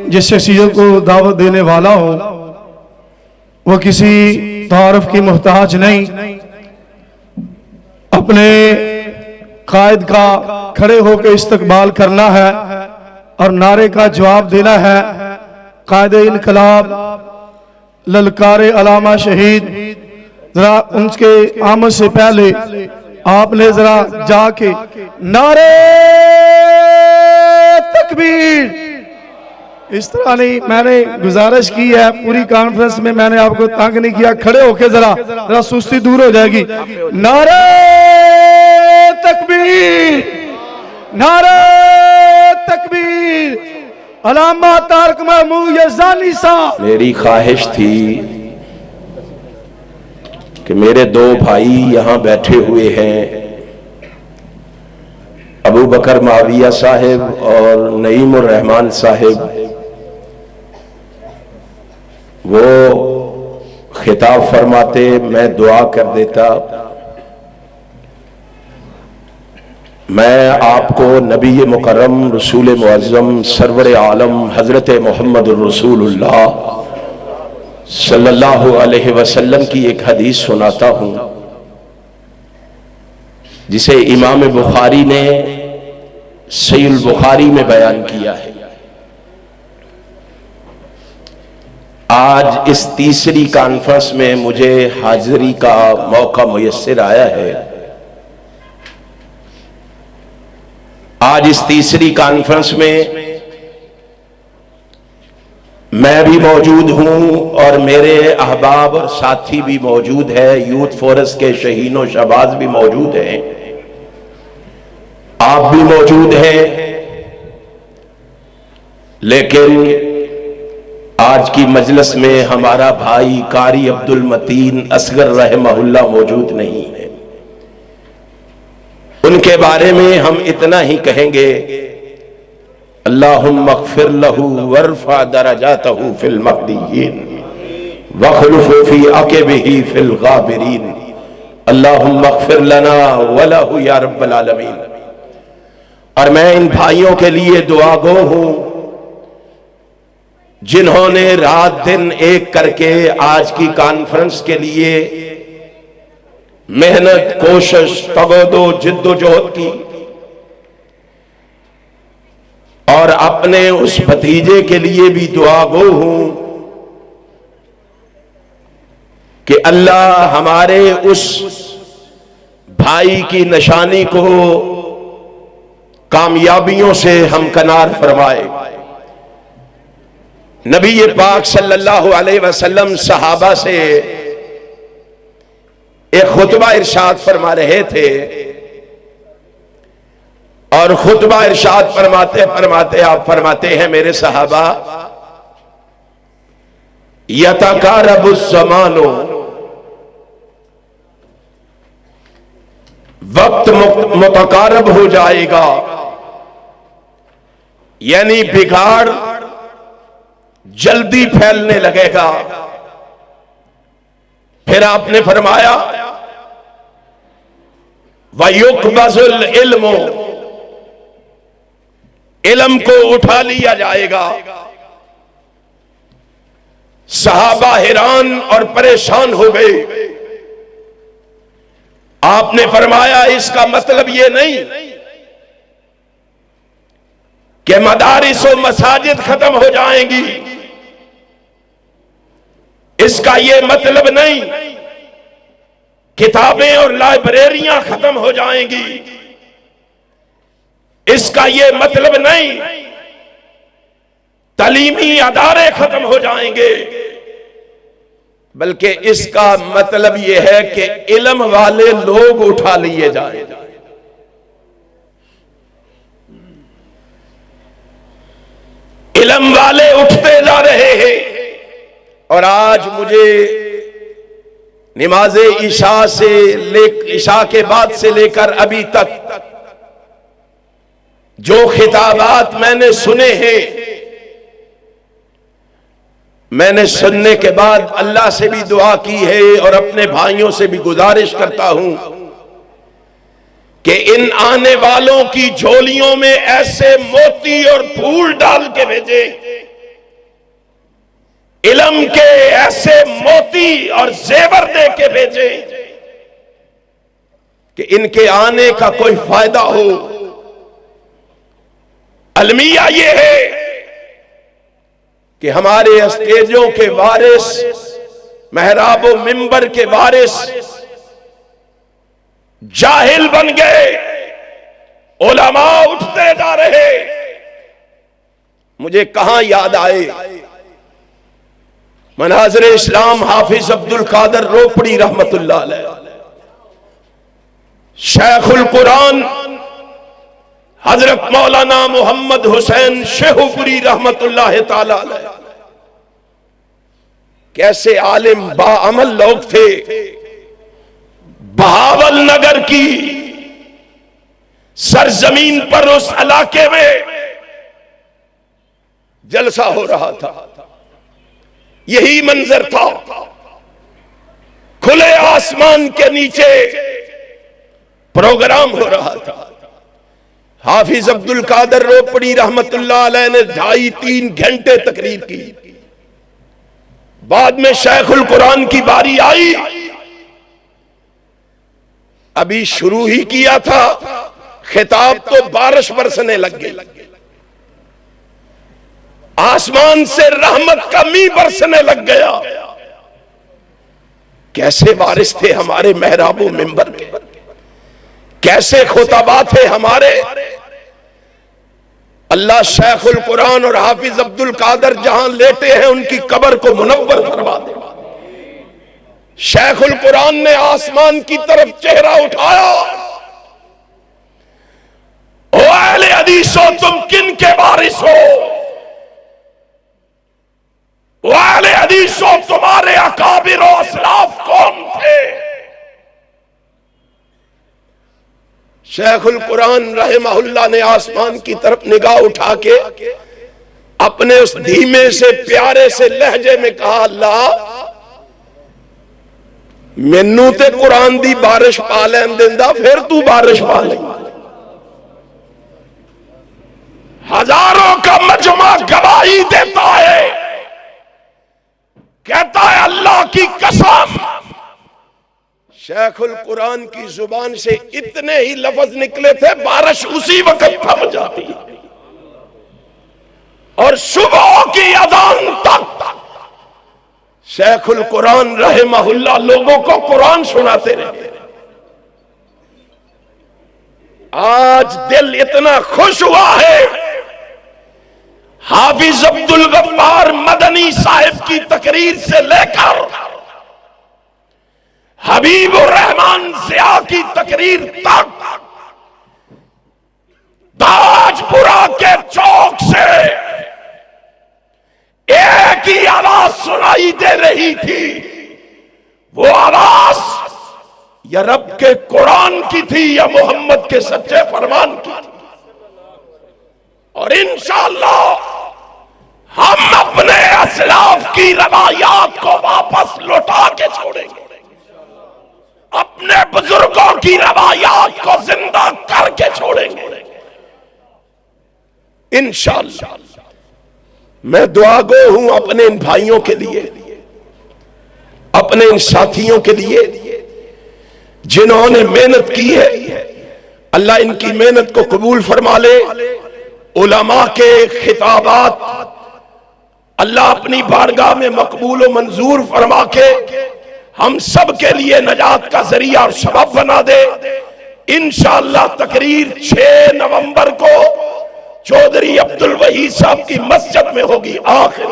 जिस शख्सियत को दावत देने वाला हो वह किसी तारफ की मोहताज नहीं, अपने कायद का खड़े होकर इस्तकबाल करना है और नारे का जवाब देना है। कायदे इनकलाब ललकारे अलामा शहीद, जरा उनके आमद से पहले आपने जरा जाके नारे तकबीर, इस तरह नहीं, मैंने गुजारिश की है पूरी कॉन्फ्रेंस में, मैंने आपको तंग नहीं किया, खड़े होके जरा सुस्ती दूर हो जाएगी। नारे तकबीर, नारे तकबीर, अलामा तारक महमूद यज़दानी साहब। मेरी ख्वाहिश थी कि मेरे दो भाई यहां बैठे हुए हैं, अबू बकर माविया साहिब और नईम उर रहमान साहिब, वो खिताब फरमाते, मैं दुआ कर देता। मैं आपको नबी मुकर्रम रसूल मुअज़्ज़म सरवर आलम हजरत मोहम्मद रसूलुल्लाह सल्लल्लाहु अलैहि वसल्लम की एक हदीस सुनाता हूं, जिसे इमाम बुखारी ने सहीह बुखारी में बयान किया है। आज इस तीसरी कॉन्फ्रेंस में मुझे हाजिरी का मौका मुयस्सर आया है। आज इस तीसरी कॉन्फ्रेंस में मैं भी मौजूद हूं और मेरे अहबाब और साथी भी मौजूद है, यूथ फोरस के शहीन और शहबाज भी मौजूद हैं, आप भी मौजूद हैं। लेकिन आज की मजलिस में हमारा भाई कारी अब्दुल मतीन असगर रहमहुल्लाह मौजूद नहीं है। उनके बारे में हम इतना ही कहेंगे, अल्लाहुम्मा अग़फ़िर लहू वरफ़ा दरजातहू फ़िल महदिय्यीन वख़्लुफ़ फ़ी अक़बिही फ़िल ग़ाबिरीन, अल्लाहुम्मा अग़फ़िर लना व लहू या रब्बल आलमीन। और मैं इन भाइयों के लिए दुआगो हूं जिन्होंने रात दिन एक करके आज की कॉन्फ्रेंस के लिए मेहनत, कोशिश, तगदो, जिद्दोजहद की और अपने उस भतीजे के लिए भी दुआगो हूं कि अल्लाह हमारे उस भाई की निशानी को कामयाबियों से हमकनार फरमाए। नबी पाक सल्लल्लाहु अलैहि वसल्लम सहाबा से एक खुतबा इरशाद फरमा रहे थे और खुतबा इरशाद फरमाते फरमाते आप फरमाते हैं, मेरे सहाबा, यतकारबुस ज़मानो, वक्त मुतकारब हो जाएगा, यानी बिगाड़ जल्दी फैलने लगेगा। फिर आपने फरमाया, वयुक़बज़ुल इल्मु, इल्म को उठा लिया जाएगा। सहाबा हैरान और परेशान हो गए। आपने फरमाया, इसका मतलब ये नहीं कि मदारिस और मसाजिद खत्म हो जाएंगी, इसका ये मतलब नहीं किताबें और लाइब्रेरियां खत्म हो जाएंगी, इसका ये मतलब नहीं तालीमी अदारे खत्म हो जाएंगे, बल्कि इसका मतलब यह है कि इल्म वाले लोग उठा लिए जाएं। इल्म वाले उठते जा रहे हैं। और आज मुझे नमाज़े इशा के बाद से लेकर अभी तक जो खिताबात मैंने सुने हैं, मैंने सुनने के बाद अल्लाह से भी दुआ की है और अपने भाइयों से भी गुजारिश करता हूं कि इन आने वालों की झोलियों में ऐसे मोती और फूल डाल के भेजे इल्म के ऐसे मोती और जेवर दे के भेजे कि इनके आने का कोई फायदा हो। अलमिया ये है कि हमारे स्टेजों के वारिस, महराब व मिंबर के वारिस जाहिल बन गए, उलमा उठते जा रहे। मुझे कहां याद आए मनाज़िर इस्लाम हाफिज अब्दुल कादर रोपड़ी रहमतुल्लाह अलैह, शेखुल कुरान हजरत मौलाना मोहम्मद हुसैन शेहुपुरी रहमतुल्लाह ताला अलैह, कैसे आलिम बाअमल लोग थे। बहावल नगर की सरजमीन पर उस इलाके में जलसा हो रहा था, यही मंजर था। खुले आसमान के नीचे प्रोग्राम हो रहा था। हाफिज अब्दुल कादर रोपड़ी रहमतुल्लाह अलैह ने 2.5-3 घंटे तकरीर की। बाद में शेखुल कुरान की बारी आई। अभी शुरू ही किया था, खिताब तो बारिश बरसने लग गई। आसमान से रहमत का मी बरसने लग गया। कैसे वारिस थे हमारे महराबो मिंबर के, कैसे खुतबा थे हमारे। अल्लाह शेखुल कुरान और हाफिज अब्दुल कादर जहां लेटे हैं उनकी कब्र को मुनव्वर फरमा दे। शेखुल कुरान ने आसमान की तरफ चेहरा उठाया। ओ अहले हदीसो, तुम किन के वारिस हो? ओ अहले हदीसो, तुम्हारे अकाबिर और असलाफ कौन थे? शेखुल कुरान रहमहुल्लाह ने आसमान की तरफ निगाह उठा के अपने उस धीमे से प्यारे से लहजे में कहा, अल्लाह मैनू ते कुरान दी बारिश पा लैन देंदा, फिर तू बारिश पा ले। हजारों का मजमा गवाही देता है, कहता है अल्लाह की कसम। शेखुल कुरान की जुबान से इतने ही लफ्ज निकले थे, बारिश उसी वक्त थम जाती और सुबह की अजान तक शेखुल कुरान रहमहुल्लाह लोगों को कुरान सुनाते रहे। आज दिल इतना खुश हुआ है, हाफिज अब्दुल गफ्फार मदनी साहिब की तकरीर से लेकर हबीबुर रहमान ज़िया की तकरीर तक ताजपुरा के चौक से एक ही आवाज सुनाई दे रही थी। वो आवाज या रब के कुरान की थी या मोहम्मद के सच्चे फरमान की थी। और इंशाअल्लाह हम अपने असलाफ की रवायात को वापस लौटा के छोड़ेंगे, अपने बुजुर्गों की रवायात को जिंदा करके छोड़ेंगे इंशाअल्लाह। मैं दुआगो हूं अपने इन भाइयों के लिए, अपने इन साथियों के लिए जिन्होंने मेहनत की है। अल्लाह इनकी मेहनत को कबूल फरमा ले। उलमा के खिताबात अल्लाह अपनी बारगाह में मकबूल व मंजूर फरमा के हम सब के लिए नजात का जरिया और सबब बना दे। इंशाअल्लाह तकरीर 6 नवंबर को चौधरी अब्दुल वहीद साहब की मस्जिद में होगी। आखिर